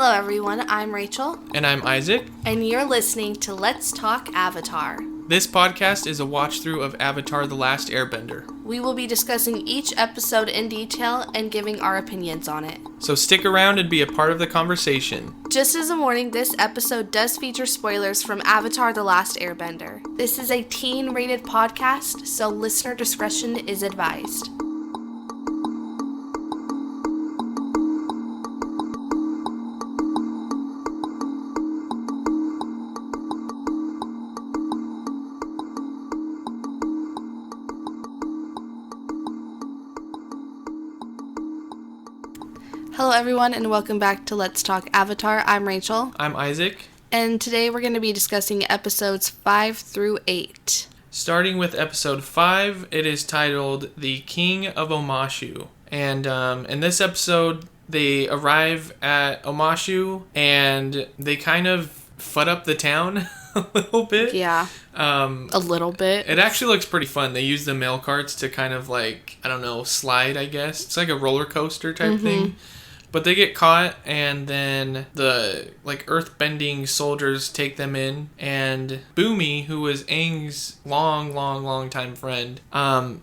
Hello everyone, I'm Rachel. And I'm Isaac. And you're listening to Let's Talk Avatar. This podcast is a watch-through of Avatar: The Last Airbender. We will be discussing each episode in detail and giving our opinions on it. So stick around and be a part of the conversation. Just as a warning, this episode does feature spoilers from Avatar: The Last Airbender. This is a teen-rated podcast, so listener discretion is advised. Hello everyone and welcome back to Let's Talk Avatar. I'm Rachel. I'm Isaac. And today we're going to be discussing episodes 5 through 8. Starting with episode 5, it is titled The King of Omashu. And in this episode, they arrive at Omashu and they kind of fud up the town a little bit. Yeah, a little bit. It actually looks pretty fun. They use the mail carts to kind of slide, I guess. It's like a roller coaster type thing. But they get caught, and then the earth-bending soldiers take them in, and Boomy, who was Aang's long time friend,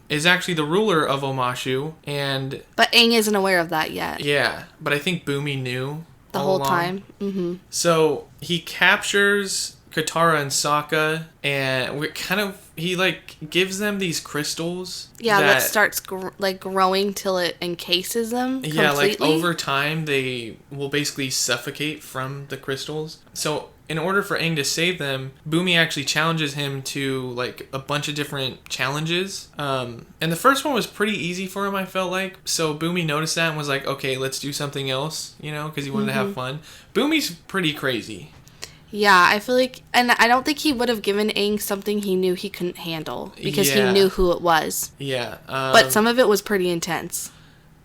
is actually the ruler of Omashu, and... But Aang isn't aware of that yet. Yeah, but I think Boomy knew the all whole along. time. Mm-hmm. So, he captures Katara and Sokka, and he gives them these crystals. Yeah, that starts growing till it encases them completely. Yeah, over time they will basically suffocate from the crystals. So in order for Aang to save them, Boomy actually challenges him to a bunch of different challenges. And the first one was pretty easy for him, I felt like. So Boomy noticed that and was like, okay, let's do something else, because he wanted to have fun. Boomy's pretty crazy. Yeah, I feel like, and I don't think he would have given Aang something he knew he couldn't handle, because he knew who it was. Yeah. But some of it was pretty intense.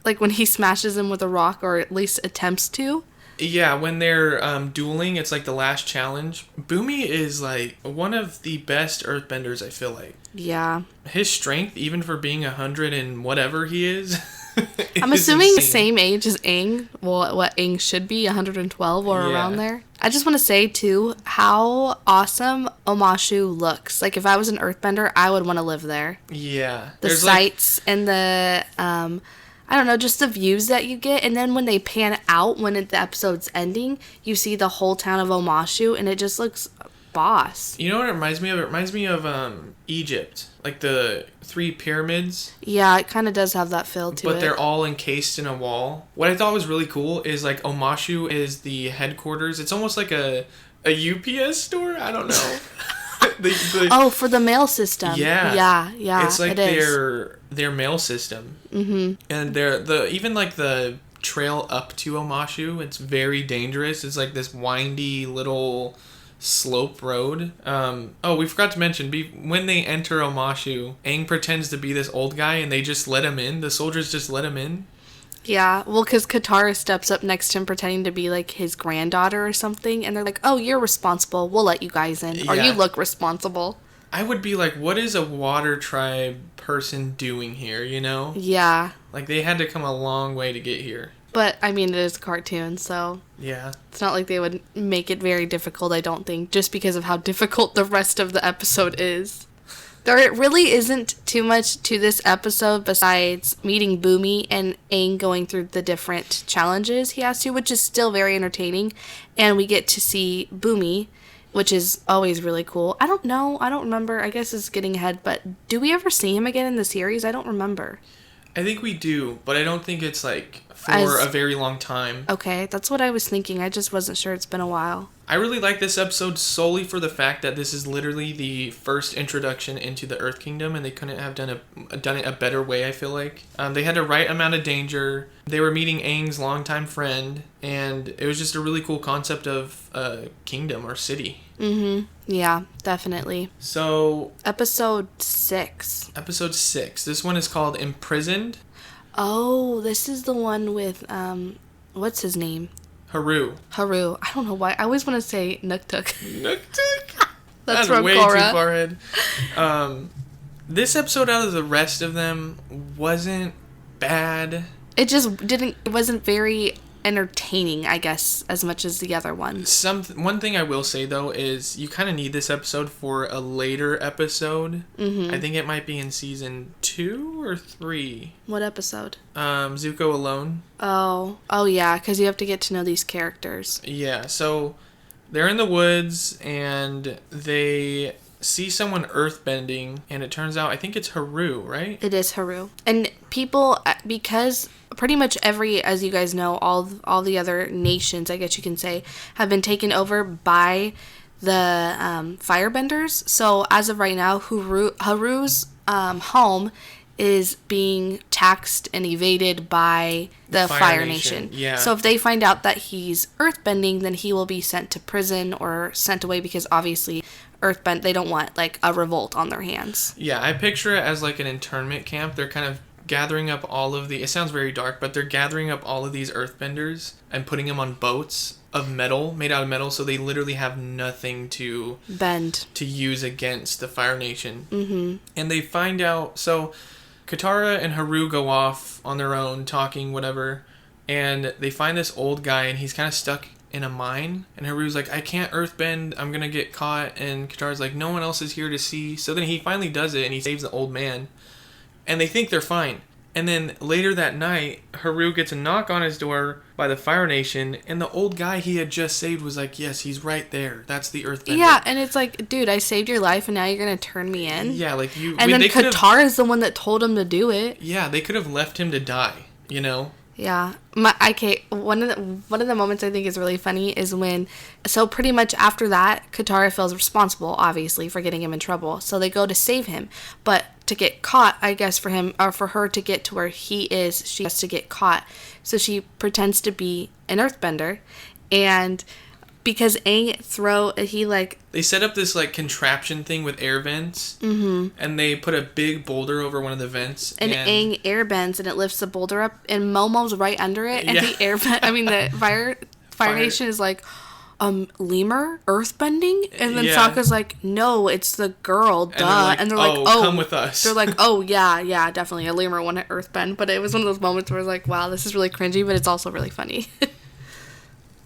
Like when he smashes him with a rock, or at least attempts to. Yeah, when they're dueling, it's the last challenge. Boomy is one of the best earthbenders, I feel like. Yeah. His strength, even for being 100 and whatever he is... I'm assuming the same age as Aang. Well, what Aang should be, 112 or around there. I just want to say, too, how awesome Omashu looks. If I was an earthbender, I would want to live there. Yeah. The sights and the, I don't know, just the views that you get. And then when they pan out, when the episode's ending, you see the whole town of Omashu, and it just looks boss. You know what it reminds me of? It reminds me of Egypt. The 3 pyramids. Yeah, it kind of does have that feel to it. But they're all encased in a wall. What I thought was really cool is Omashu is the headquarters. It's almost like a UPS store? I don't know. For the mail system. Yeah. Yeah. It's their mail system. Mm-hmm. And even the trail up to Omashu, it's very dangerous. It's this windy little slope road. We forgot to mention, when they enter Omashu, Aang pretends to be this old guy and they just let him in. The soldiers just let him in. Yeah, well, because Katara steps up next to him pretending to be his granddaughter or something, and they're like, oh, you're responsible, we'll let you guys in, or you look responsible. I would be like, what is a water tribe person doing here, Yeah. They had to come a long way to get here. But, I mean, it is a cartoon, so... Yeah. It's not like they would make it very difficult, I don't think, just because of how difficult the rest of the episode is. There really isn't too much to this episode besides meeting Boomy and Aang going through the different challenges he has to, which is still very entertaining. And we get to see Boomy, which is always really cool. I don't know. I don't remember. I guess it's getting ahead, but do we ever see him again in the series? I don't remember. I think we do, but I don't think it's for a very long time. Okay, that's what I was thinking. I just wasn't sure. It's been a while. I really like this episode solely for the fact that this is literally the first introduction into the Earth Kingdom, and they couldn't have done it a better way, I feel like. They had the right amount of danger. They were meeting Aang's longtime friend, and it was just a really cool concept of a kingdom or city. Mm-hmm. Yeah, definitely. So... Episode 6. This one is called Imprisoned. Oh, this is the one with, what's his name? Haru. I don't know why. I always want to say Nuktuk. That's from way Korra. too far ahead. This episode out of the rest of them wasn't bad. It just didn't, it wasn't very entertaining, I guess, as much as the other ones. One thing I will say though is you kind of need this episode for a later episode. I think it might be in season 2 or 3. What episode? Zuko alone. Oh yeah, because you have to get to know these characters. Yeah, so they're in the woods and they see someone earthbending, and it turns out I think it's Haru, right? It is Haru. And people, because pretty much as you guys know, all the other nations, I guess you can say, have been taken over by the firebenders. So as of right now, Haru's home is being taxed and evaded by the Fire Nation. Yeah. So if they find out that he's earthbending, then he will be sent to prison or sent away, because obviously earthbend, they don't want like a revolt on their hands. Yeah, I picture it as like an internment camp. They're kind of gathering up all of it sounds very dark, but they're gathering up all of these earthbenders and putting them on boats of metal, made out of metal, so they literally have nothing to bend, to use against the Fire Nation. Mm-hmm. And they find out, so Katara and Haru go off on their own, talking, whatever, and they find this old guy, and he's kind of stuck in a mine, and Haru's like, I can't earthbend, I'm gonna get caught, and Katara's like, no one else is here to see. So then he finally does it, and he saves the old man, and they think they're fine. And then later that night, Haru gets a knock on his door by the Fire Nation, and the old guy he had just saved was like, yes, he's right there. That's the earthbender. Yeah, and it's like, dude, I saved your life, and now you're gonna turn me in? Yeah, like you... And then Katara is the one that told him to do it. Yeah, they could have left him to die, you know? Yeah. One of the moments I think is really funny is when, so pretty much after that, Katara feels responsible, obviously, for getting him in trouble. So they go to save him. But to get caught, I guess for him, or for her to get to where he is, she has to get caught. So she pretends to be an earthbender. And because Aang they set up this like contraption thing with air vents, and they put a big boulder over one of the vents, and Aang air bends, and it lifts the boulder up, and Momo's right under it, and the Fire Nation is like, lemur earthbending, and then Sokka's like, no, it's the girl, duh, and they're like, oh, come with us. They're like, oh yeah, definitely a lemur wouldn't earthbend, but it was one of those moments where it's like, wow, this is really cringy, but it's also really funny.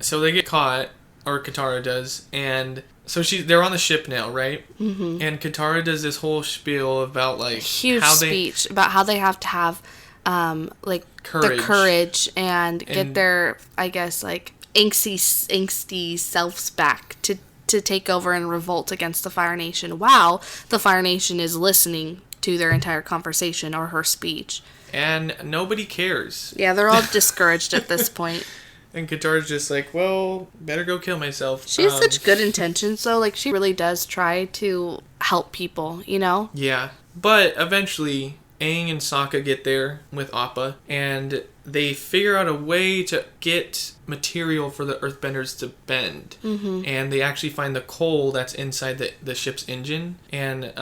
So they get caught. Or Katara does, and so they're on the ship now, right? Mm-hmm. And Katara does this whole spiel about like speech about how they have to have the courage and get their, I guess, like angsty selves back to take over and revolt against the Fire Nation, while the Fire Nation is listening to their entire conversation or her speech. And nobody cares. Yeah, they're all discouraged at this point. And Katara's just like, well, better go kill myself. She has such good intentions, though. Like, she really does try to help people, you know? Yeah. But eventually, Aang and Sokka get there with Appa, and they figure out a way to get material for the earthbenders to bend. Mm-hmm. And they actually find the coal that's inside the ship's engine. And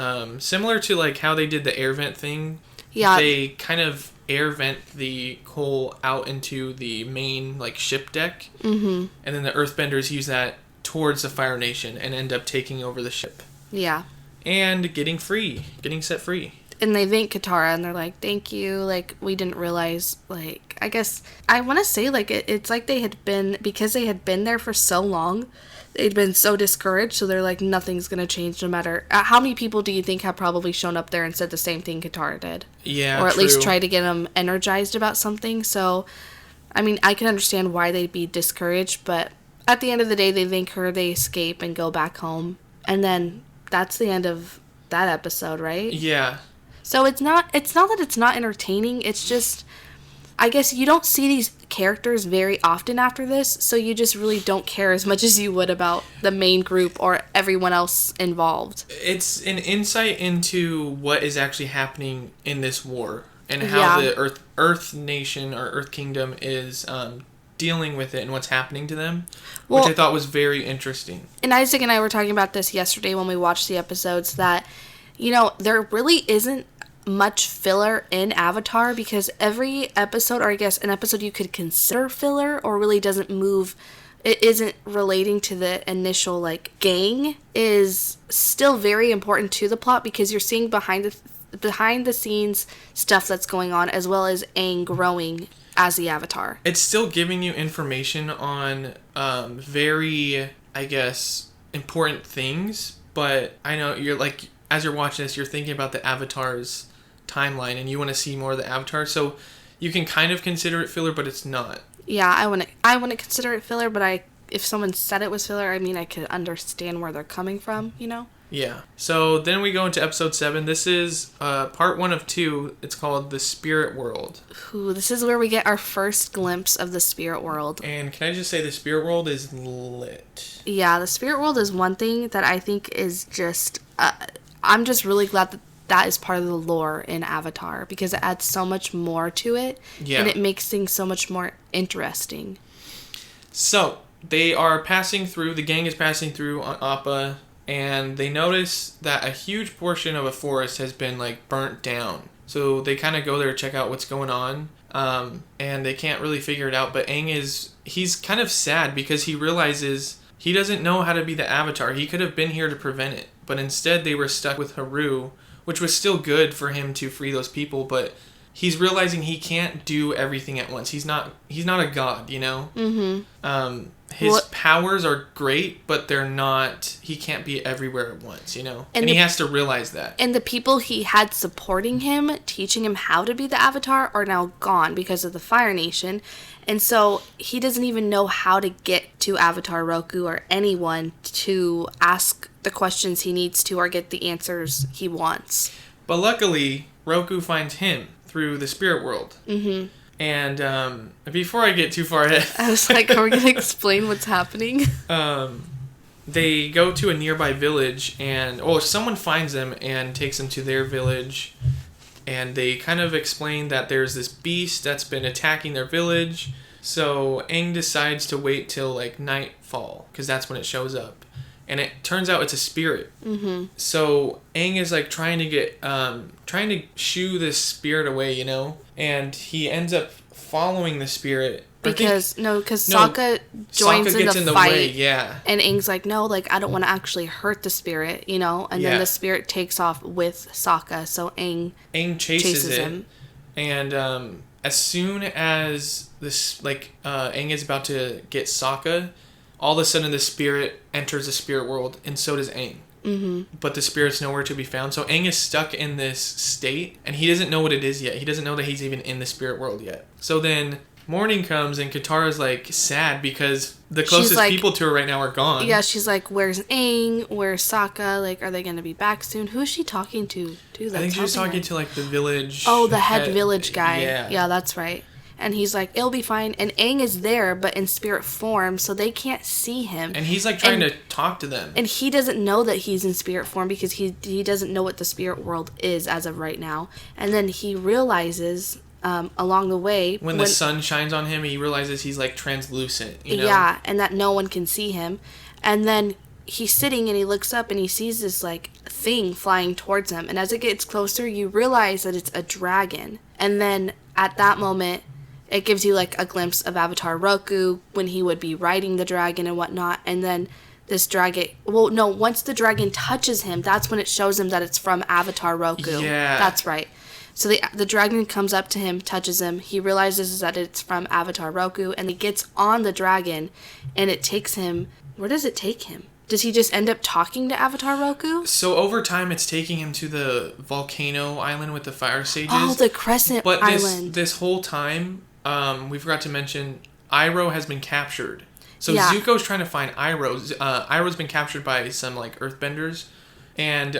similar to, like, how they did the air vent thing, they kind of air vent the coal out into the main like ship deck, and then the earthbenders use that towards the Fire Nation and end up taking over the ship and getting set free. And they thank Katara, and they're like, thank you, like, we didn't realize, like, I guess I want to say, like, it's like they had been, because they had been there for so long, they'd been so discouraged, so they're like, nothing's gonna change no matter... How many people do you think have probably shown up there and said the same thing Katara did? Yeah, or at least try to get them energized about something. So, I mean, I can understand why they'd be discouraged, but at the end of the day, they thank her, they escape and go back home. And then that's the end of that episode, right? Yeah. So it's not that it's not entertaining, it's just... I guess you don't see these characters very often after this, so you just really don't care as much as you would about the main group or everyone else involved. It's an insight into what is actually happening in this war and how the Earth Nation or Earth Kingdom is dealing with it and what's happening to them, which I thought was very interesting. And Isaac and I were talking about this yesterday when we watched the episodes, that, you know, there really isn't much filler in Avatar, because every episode, or I guess an episode you could consider filler or really doesn't move, it isn't relating to the initial like gang, is still very important to the plot, because you're seeing behind the scenes stuff that's going on, as well as Aang growing as the Avatar. It's still giving you information on very, I guess, important things, but I know you're like, as you're watching this, you're thinking about the Avatar's timeline and you want to see more of the Avatar, so you can kind of consider it filler, but it's not. Yeah, I wouldn't consider it filler, but if someone said it was filler, I mean, I could understand where they're coming from, you know? Yeah. So then we go into episode 7. This is part 1 of 2. It's called The Spirit World. Ooh, this is where we get our first glimpse of the spirit world. And can I just say the spirit world is lit? Yeah, the spirit world is one thing that I think is just... I'm just really glad that is part of the lore in Avatar, because it adds so much more to it. Yeah. And it makes things so much more interesting. So, they are passing through... The gang is passing through on Appa... And they notice that a huge portion of a forest has been, like, burnt down. So they kind of go there to check out what's going on. And they can't really figure it out. But Aang he's kind of sad because he realizes he doesn't know how to be the Avatar. He could have been here to prevent it. But instead they were stuck with Haru, which was still good for him to free those people. But he's realizing he can't do everything at once. He's not a god, you know? Mm-hmm. His powers are great, but they're not... He can't be everywhere at once, you know? And he has to realize that. And the people he had supporting him, teaching him how to be the Avatar, are now gone because of the Fire Nation. And so he doesn't even know how to get to Avatar Roku or anyone to ask the questions he needs to or get the answers he wants. But luckily, Roku finds him through the spirit world. Mm-hmm. And before I get too far ahead... I was like, are we going to explain what's happening? They go to a nearby village, and... Or someone finds them and takes them to their village. And they kind of explain that there's this beast that's been attacking their village. So Aang decides to wait till, like, nightfall, because that's when it shows up. And it turns out it's a spirit. Mm-hmm. So Aang is like trying to shoo this spirit away, you know? And he ends up following the spirit. Because Sokka joins in the fight. Way, yeah. And Aang's like, no, like, I don't want to actually hurt the spirit, you know? And then the spirit takes off with Sokka, so Aang chases him. And as soon as this, like, Aang is about to get Sokka, all of a sudden the spirit enters the spirit world, and so does Aang. Mm-hmm. But the spirit's nowhere to be found. So Aang is stuck in this state, and he doesn't know what it is yet. He doesn't know that he's even in the spirit world yet. So then morning comes, and Katara's like sad because the closest people to her right now are gone. Yeah, she's like, where's Aang? Where's Sokka? Like, are they going to be back soon? Who is she talking to? I think she was talking to, like, the village. Oh, the head village guy. Yeah, that's right. And he's like, it'll be fine. And Aang is there, but in spirit form, so they can't see him. And he's like trying to talk to them. And he doesn't know that he's in spirit form because he doesn't know what the spirit world is as of right now. And then he realizes along the way... When the sun shines on him, he realizes he's like translucent, you know? Yeah, and that no one can see him. And then he's sitting and he looks up and he sees this like thing flying towards him. And as it gets closer, you realize that it's a dragon. And then at that moment... It gives you, like, a glimpse of Avatar Roku when he would be riding the dragon and whatnot. And then this dragon... Well, no, once the dragon touches him, that's when it shows him that it's from Avatar Roku. Yeah. That's right. So the dragon comes up to him, touches him. He realizes that it's from Avatar Roku. And he gets on the dragon, and it takes him... Where does it take him? Does he just end up talking to Avatar Roku? So over time, it's taking him to the volcano island with the fire sages. Oh, the Crescent Island. But this whole time... we forgot to mention, Iroh has been captured. So Zuko's trying to find Iroh. Iroh's been captured by some, like, earthbenders. And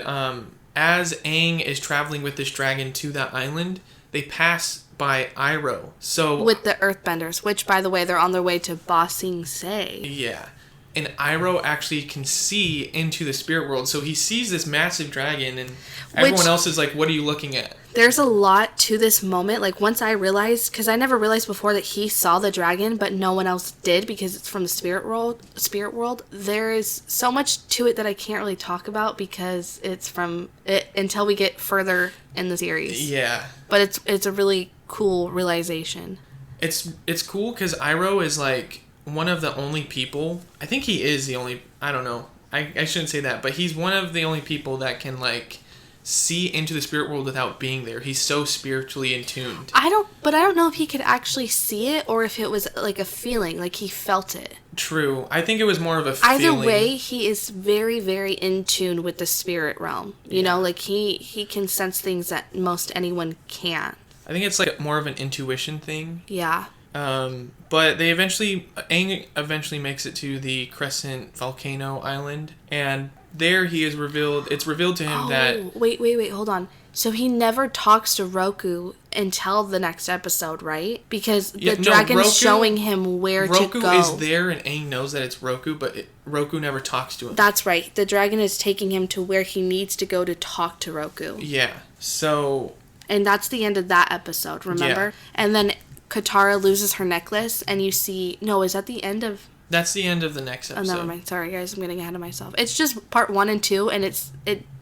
as Aang is traveling with this dragon to that island, they pass by Iroh. So with the earthbenders, which, by the way, they're on their way to Ba Sing Se. Yeah. And Iroh actually can see into the spirit world. So he sees this massive dragon, and everyone else is like, what are you looking at? There's a lot to this moment. Like, once I realized, because I never realized before that he saw the dragon, but no one else did because it's from the spirit world. There is so much to it that I can't really talk about because it's from it until we get further in the series. Yeah. But it's a really cool realization. It's cool because Iroh is, like, one of the only people, I think he is the only, I don't know, I shouldn't say that, but he's one of the only people that can, like, see into the spirit world without being there. He's so spiritually in tuned. I don't know if he could actually see it or if it was like a feeling, like he felt it. True. I think it was more of a Either feeling. way, he is very, very in tune with the spirit realm. You know, like he can sense things that most anyone can't. I think it's like more of an intuition thing. Yeah. But Aang eventually makes it to the Crescent Volcano Island, and there it's revealed to him that... Wait, hold on. So he never talks to Roku until the next episode, right? Because the dragon's showing him where to go. Roku is there, and Aang knows that it's Roku, but Roku never talks to him. That's right. The dragon is taking him to where he needs to go to talk to Roku. Yeah, so... And that's the end of that episode, remember? Yeah. And then Katara loses her necklace, and you see... No, is that the end of... That's the end of the next episode. Oh, never mind. Sorry, guys. I'm getting ahead of myself. It's just part 1 and 2, and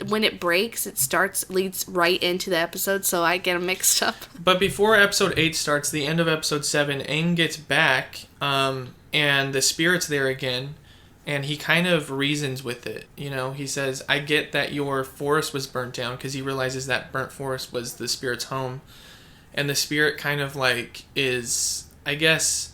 when it breaks, leads right into the episode, so I get them mixed up. But before episode 8 starts, the end of episode 7, Aang gets back, and the spirit's there again, and he kind of reasons with it. You know, he says, I get that your forest was burnt down, because he realizes that burnt forest was the spirit's home. And the spirit kind of like is, I guess,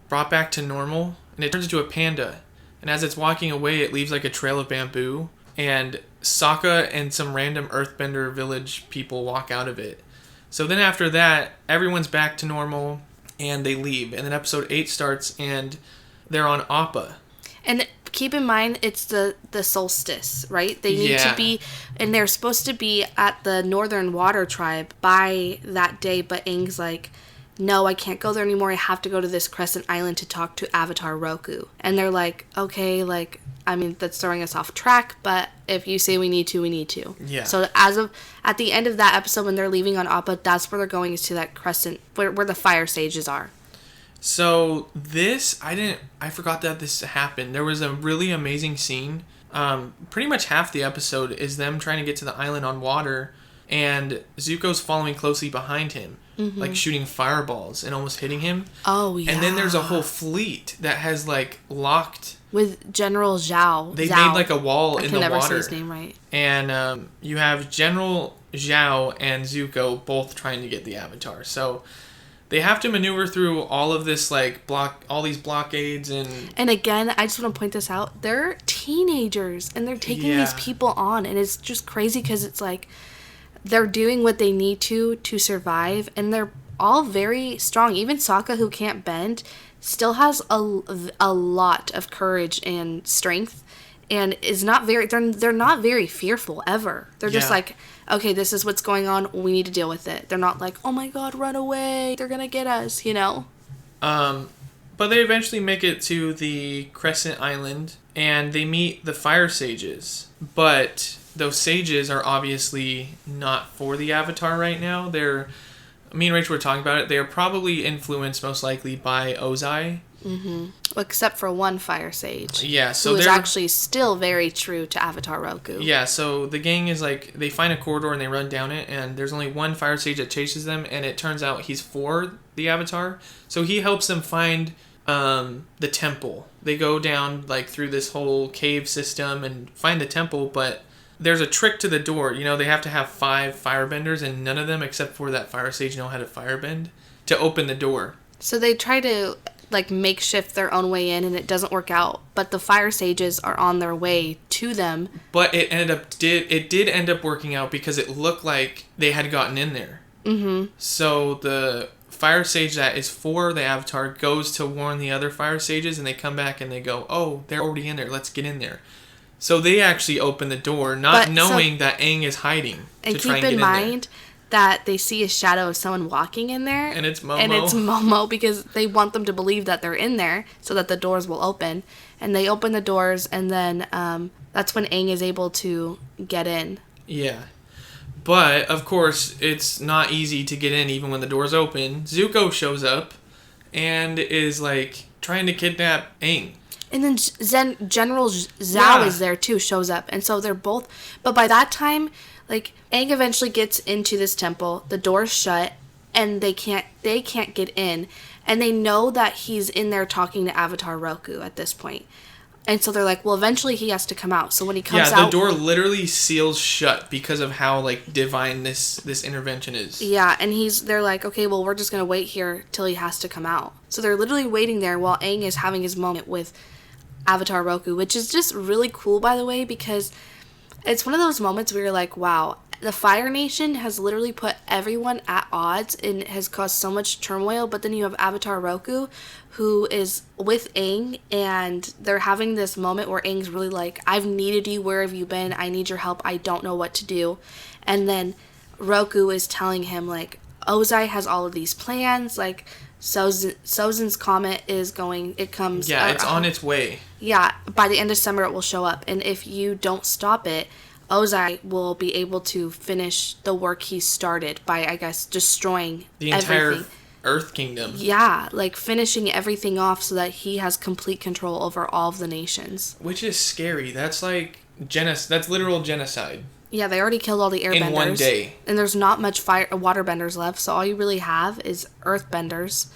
brought back to normal. And it turns into a panda. And as it's walking away, it leaves like a trail of bamboo. And Sokka and some random earthbender village people walk out of it. So then after that, everyone's back to normal and they leave. And then episode 8 starts and they're on Appa. And keep in mind, it's the solstice, right? They need to be, and they're supposed to be at the Northern Water Tribe by that day. But Aang's like, no, I can't go there anymore. I have to go to this Crescent Island to talk to Avatar Roku. And they're like, okay, like, I mean, that's throwing us off track, but if you say we need to, we need to. Yeah. So at the end of that episode, when they're leaving on Appa, that's where they're going, is to that Crescent, where the fire sages are. So I forgot that this happened. There was a really amazing scene. Pretty much half the episode is them trying to get to the island on water, and Zuko's following closely behind him. Like shooting fireballs and almost hitting him. Oh, yeah. And then there's a whole fleet that has like locked... With General Zhao. They made like a wall in the water. I can never say his name right. And you have General Zhao and Zuko both trying to get the Avatar. So they have to maneuver through all of this like all these blockades and... And again, I just want to point this out. They're teenagers and they're taking these people on. And it's just crazy because it's like... They're doing what they need to survive, and they're all very strong. Even Sokka, who can't bend, still has a lot of courage and strength, and is not very. They're not very fearful ever. They're just like, okay, this is what's going on. We need to deal with it. They're not like, oh my god, run away. They're gonna get us. You know. But they eventually make it to the Crescent Island, and they meet the fire sages, but. Those sages are obviously not for the Avatar right now. Me and Rachel were talking about it. They are probably influenced most likely by Ozai. Mm-hmm. Except for one fire sage. Yeah, so who is actually still very true to Avatar Roku. Yeah, so the gang is like, they find a corridor and they run down it, and there's only one fire sage that chases them, and it turns out he's for the Avatar. So he helps them find the temple. They go down like through this whole cave system and find the temple, but... There's a trick to the door. You know, they have to have 5 firebenders, and none of them, except for that fire sage, know how to firebend to open the door. So they try to, like, makeshift their own way in, and it doesn't work out. But the fire sages are on their way to them. But it did end up working out because it looked like they had gotten in there. Mm-hmm. So the fire sage that is for the Avatar goes to warn the other fire sages, and they come back and they go, oh, they're already in there. Let's get in there. So they actually open the door, knowing that Aang is hiding. And keep in mind that they see a shadow of someone walking in there. And it's Momo. And it's Momo because they want them to believe that they're in there so that the doors will open. And they open the doors, and then that's when Aang is able to get in. Yeah. But, of course, it's not easy to get in even when the door's open. Zuko shows up and is, like, trying to kidnap Aang. And then General Zhao is there too, shows up. And so they're both... But by that time, like, Aang eventually gets into this temple. The door's shut. And they can't get in. And they know that he's in there talking to Avatar Roku at this point. And so they're like, well, eventually he has to come out. So when he comes out... Yeah, the door literally seals shut because of how, like, divine this intervention is. Yeah, and they're like, okay, well, we're just going to wait here till he has to come out. So they're literally waiting there while Aang is having his moment with Avatar Roku, which is just really cool, by the way, because it's one of those moments where you're like, wow, the Fire Nation has literally put everyone at odds and has caused so much turmoil, but then you have Avatar Roku, who is with Aang, and they're having this moment where Aang's really like, I've needed you, where have you been? I need your help, I don't know what to do. And then Roku is telling him, like, Ozai has all of these plans, like, Sozin's comet is going, it comes... Yeah, it's on its way. Yeah, by the end of summer it will show up, and if you don't stop it, Ozai will be able to finish the work he started by, I guess, destroying the entire everything. Earth Kingdom. Yeah, like finishing everything off so that he has complete control over all of the nations. Which is scary. That's like that's literal genocide. Yeah, they already killed all the airbenders. In one day. And there's not much waterbenders left, so all you really have is earthbenders.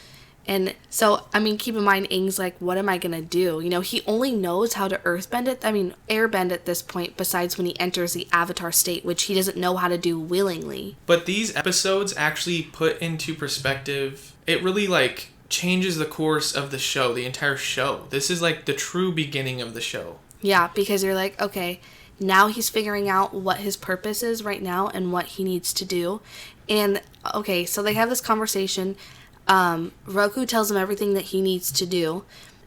And so, I mean, keep in mind, Aang's like, what am I going to do? You know, he only knows how to airbend at this point, besides when he enters the Avatar state, which he doesn't know how to do willingly. But these episodes actually put into perspective, it really, like, changes the course of the show, the entire show. This is, like, the true beginning of the show. Yeah, because you're like, okay, now he's figuring out what his purpose is right now and what he needs to do. And, okay, so they have this conversation. Roku tells him everything that he needs to do,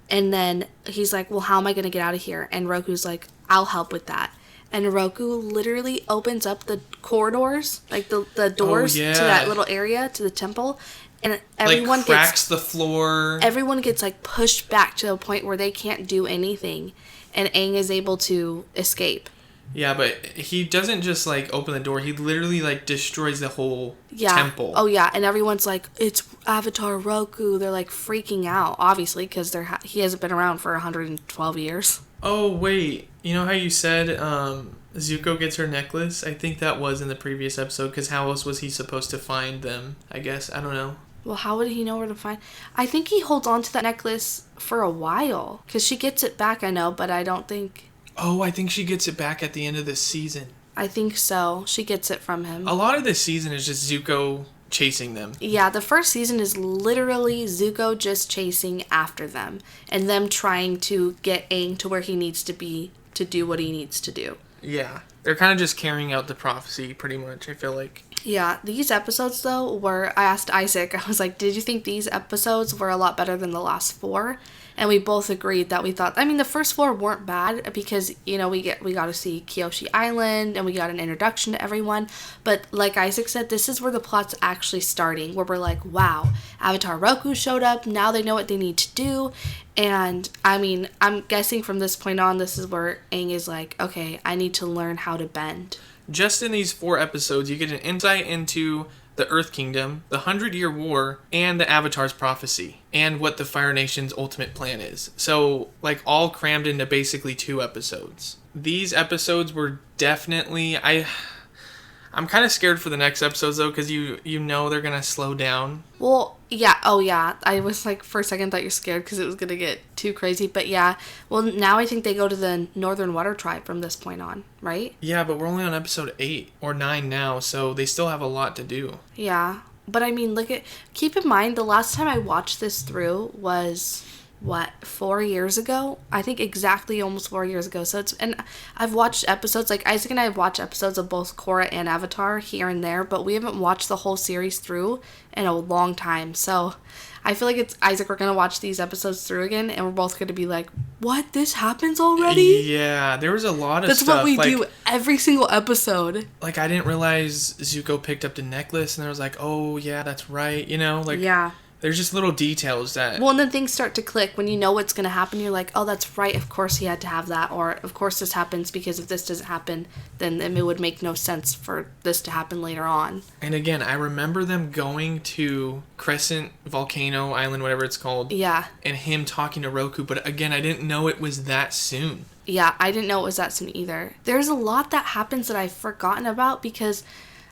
and then he's like, well, how am I going to get out of here? And Roku's like, I'll help with that. And Roku literally opens up the corridors, like the doors to that little area, to the temple, and everyone cracks the floor. Everyone gets like pushed back to a point where they can't do anything, and Aang is able to escape. Yeah, but he doesn't just, like, open the door. He literally, like, destroys the whole temple. Oh, yeah. And everyone's like, it's Avatar Roku. They're, like, freaking out, obviously, because he hasn't been around for 112 years. Oh, wait. You know how you said Zuko gets her necklace? I think that was in the previous episode, because how else was he supposed to find them, I guess? I don't know. Well, how would he know where to find... I think he holds on to that necklace for a while, because she gets it back, I know, but I don't think... Oh, I think she gets it back at the end of this season. I think so. She gets it from him. A lot of this season is just Zuko chasing them. Yeah, the first season is literally Zuko just chasing after them. And them trying to get Aang to where he needs to be to do what he needs to do. Yeah. They're kind of just carrying out the prophecy, pretty much, I feel like. Yeah, these episodes, though, I asked Isaac, I was like, did you think these episodes were a lot better than the last 4? And we both agreed that we thought, I mean, the first 4 weren't bad because, you know, we got to see Kyoshi Island and we got an introduction to everyone. But like Isaac said, this is where the plot's actually starting, where we're like, wow, Avatar Roku showed up. Now they know what they need to do. And I mean, I'm guessing from this point on, this is where Aang is like, okay, I need to learn how to bend. Just in these 4 episodes, you get an insight into the Earth Kingdom, the 100-Year War, and the Avatar's prophecy, and what the Fire Nation's ultimate plan is. So, like, all crammed into basically 2 episodes. These episodes were definitely... I'm kind of scared for the next episodes, though, because you know they're going to slow down. Well, yeah. Oh, yeah. I was like, for a second, thought you were scared because it was going to get too crazy. But yeah. Well, now I think they go to the Northern Water Tribe from this point on, right? Yeah, but we're only on episode 8 or 9 now, so they still have a lot to do. Yeah. But I mean, keep in mind, the last time I watched this through was... 4 years ago? I think exactly almost 4 years ago. And I've watched episodes, like Isaac and I have watched episodes of both Korra and Avatar here and there, but we haven't watched the whole series through in a long time. So I feel like it's Isaac, we're going to watch these episodes through again, and we're both going to be like, what? This happens already? Yeah, there was a lot of That's stuff. That's what we do every single episode. Like, I didn't realize Zuko picked up the necklace, and I was like, oh, yeah, that's right, you know? Like, yeah. There's just little details that... Well, and then things start to click. When you know what's going to happen, you're like, oh, that's right, of course he had to have that. Or, of course this happens because if this doesn't happen, then it would make no sense for this to happen later on. And again, I remember them going to Crescent Volcano Island, whatever it's called. Yeah. And him talking to Roku. But again, I didn't know it was that soon. Yeah, I didn't know it was that soon either. There's a lot that happens that I've forgotten about because...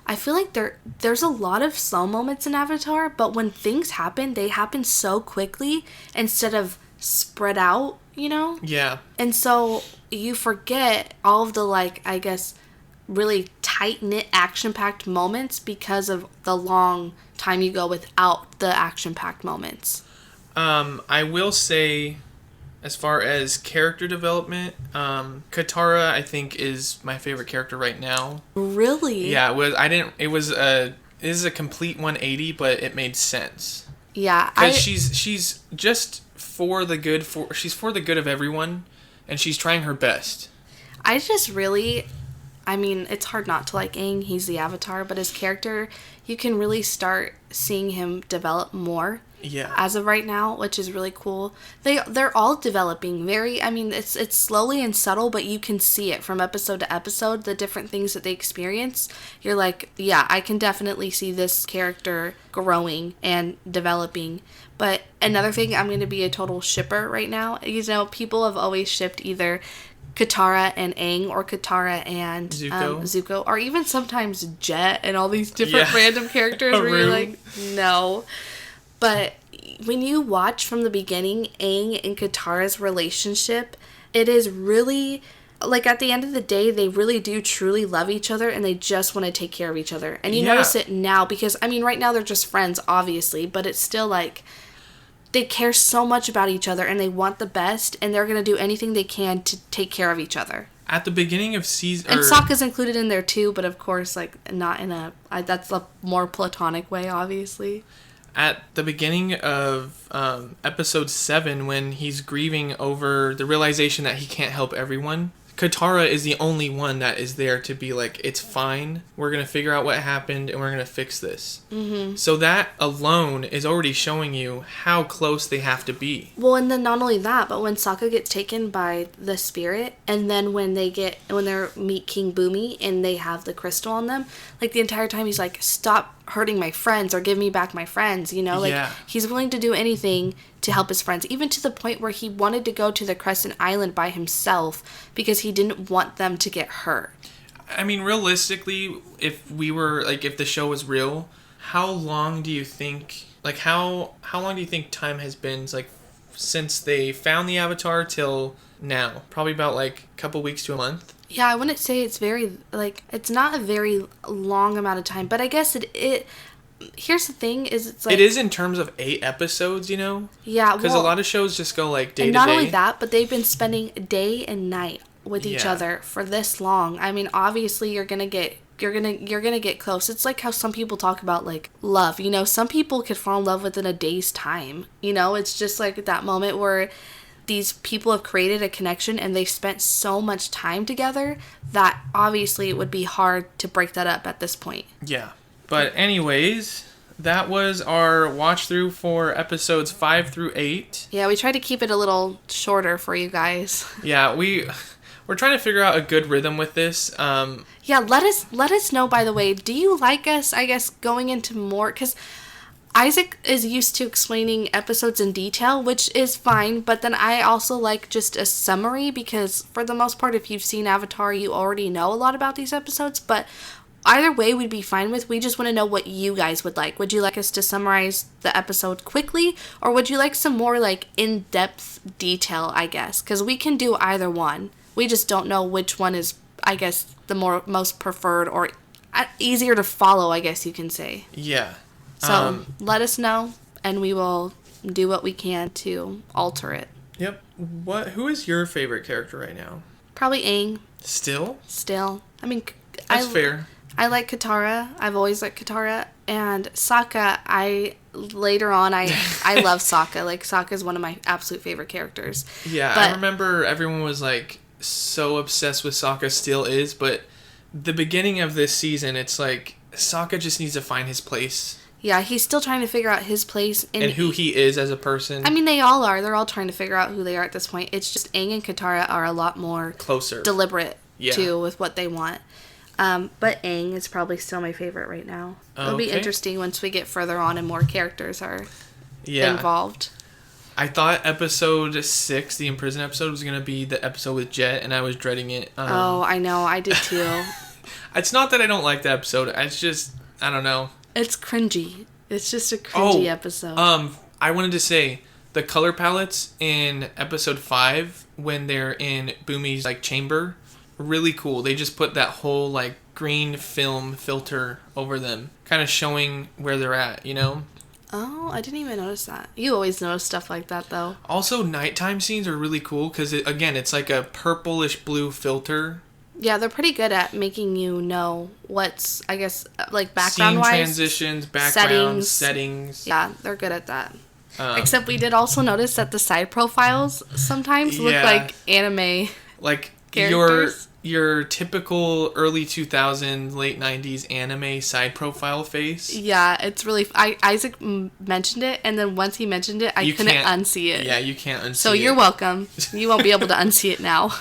I feel like there's a lot of slow moments in Avatar, but when things happen, they happen so quickly instead of spread out. you know? Yeah. And so you forget all of the, like, I guess, really tight-knit, action-packed moments because of the long time you go without the action-packed moments. I will say, as far as character development, Katara, I think, is my favorite character right now. Really? Yeah, it is a complete 180, but it made sense. Yeah. Because she's just she's for the good of everyone, and she's trying her best. I just really... I mean, it's hard not to like Aang. He's the Avatar, but his character, you can really start seeing him develop more. Yeah. As of right now, which is really cool. They're all developing very... I mean, it's slowly and subtle, but you can see it from episode to episode, the different things that they experience. You're like, yeah, I can definitely see this character growing and developing. But another thing, I'm going to be a total shipper right now. You know, people have always shipped either Katara and Aang or Katara and Zuko, or even sometimes Jet and all these different random characters where you're like, no. But when you watch from the beginning Aang and Katara's relationship, it is really, like, at the end of the day, they really do truly love each other and they just want to take care of each other. And you notice it now because, I mean, right now they're just friends, obviously, but it's still like they care so much about each other and they want the best and they're going to do anything they can to take care of each other. At the beginning of season... And Sokka's included in there too, but of course, like, not in that's a more platonic way, obviously. At the beginning of episode 7, when he's grieving over the realization that he can't help everyone, Katara is the only one that is there to be like, it's fine, we're going to figure out what happened, and we're going to fix this. Mm-hmm. So that alone is already showing you how close they have to be. Well, and then not only that, but when Sokka gets taken by the spirit, and then when they meet King Bumi, and they have the crystal on them, like, the entire time he's like, stop hurting my friends, or give me back my friends, you know? Like, he's willing to do anything to help his friends, even to the point where he wanted to go to the Crescent Island by himself because he didn't want them to get hurt. I mean, realistically, if the show was real, how long do you think time has been, like, since they found the Avatar till now? Probably about, like, a couple weeks to a month. Yeah, I wouldn't say it's it's not a very long amount of time, but I guess it here's the thing, is it's like... It is in terms of 8 episodes, you know? Yeah, because a lot of shows just go, like, day to day. And not only that, but they've been spending day and night with each other for this long. I mean, obviously, you're gonna get close. It's like how some people talk about, like, love. You know, some people could fall in love within a day's time. You know, it's just like that moment where these people have created a connection and they've spent so much time together that obviously it would be hard to break that up at this point. Yeah. But anyways, that was our watch through for episodes 5 through 8. Yeah, we tried to keep it a little shorter for you guys. Yeah, we're trying to figure out a good rhythm with this. Yeah, let us know, by the way, do you like us, I guess, going into more, because Isaac is used to explaining episodes in detail, which is fine, but then I also like just a summary, because for the most part, if you've seen Avatar, you already know a lot about these episodes, but either way we'd be fine with. We just want to know what you guys would like. Would you like us to summarize the episode quickly, or would you like some more, like, in-depth detail, I guess? Because we can do either one. We just don't know which one is, I guess, the most preferred or easier to follow, I guess you can say. Yeah. So let us know, and we will do what we can to alter it. Yep. Who is your favorite character right now? Probably Aang. Still? I mean, that's fair. I like Katara. I've always liked Katara. And Sokka, later on, I love Sokka. Like, Sokka is one of my absolute favorite characters. Yeah, I remember everyone was, like, so obsessed with Sokka, still is, but the beginning of this season, it's like, Sokka just needs to find his place. Yeah, he's still trying to figure out his place. And who he is as a person. I mean, they all are. They're all trying to figure out who they are at this point. It's just Aang and Katara are a lot more... closer. Deliberate, too, with what they want. But Aang is probably still my favorite right now. It'll be interesting once we get further on and more characters are involved. I thought episode 6, the Imprison episode, was going to be the episode with Jet, and I was dreading it. I know. I did too. It's not that I don't like the episode. It's just, I don't know. It's cringy. It's just a cringy episode. I wanted to say, the color palettes in episode 5 when they're in Boomy's like chamber, really cool. They just put that whole like green film filter over them, kind of showing where they're at, you know? Oh, I didn't even notice that. You always notice stuff like that, though. Also, nighttime scenes are really cool because, again, it's like a purplish blue filter. Yeah, they're pretty good at making you know what's, I guess, like background-wise. Scene transitions, backgrounds, settings. Yeah, they're good at that. Except we did also notice that the side profiles sometimes look like anime like characters. Your typical early 2000s, late 90s anime side profile face. Yeah, it's really... Isaac mentioned it, and then once he mentioned it, I couldn't unsee it. Yeah, you can't unsee it. So you're welcome. You won't be able to unsee it now.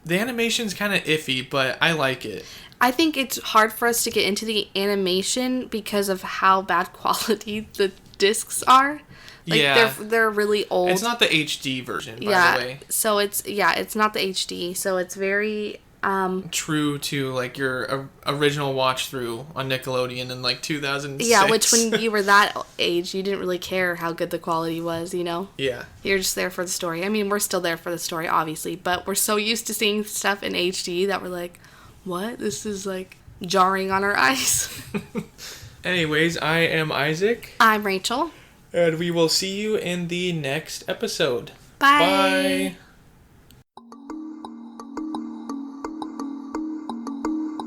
The animation's kind of iffy, but I like it. I think it's hard for us to get into the animation because of how bad quality the discs are. Like, they're really old. It's not the HD version, by the way. So it's not the HD. So it's very... true to like your original watch through on Nickelodeon in like 2006. Yeah, which when you were that age, you didn't really care how good the quality was, you know? Yeah. You're just there for the story. I mean, we're still there for the story, obviously, but we're so used to seeing stuff in HD that we're like, what? This is like jarring on our eyes. Anyways, I am Isaac. I'm Rachel. And we will see you in the next episode. Bye. Bye.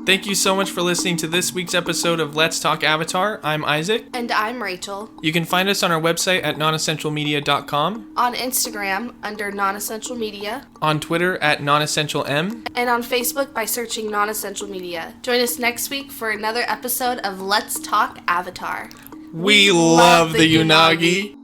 Thank you so much for listening to this week's episode of Let's Talk Avatar. I'm Isaac. And I'm Rachel. You can find us on our website at nonessentialmedia.com. On Instagram under Nonessential Media. On Twitter at nonessentialm. And on Facebook by searching Nonessential Media. Join us next week for another episode of Let's Talk Avatar. We love the Unagi.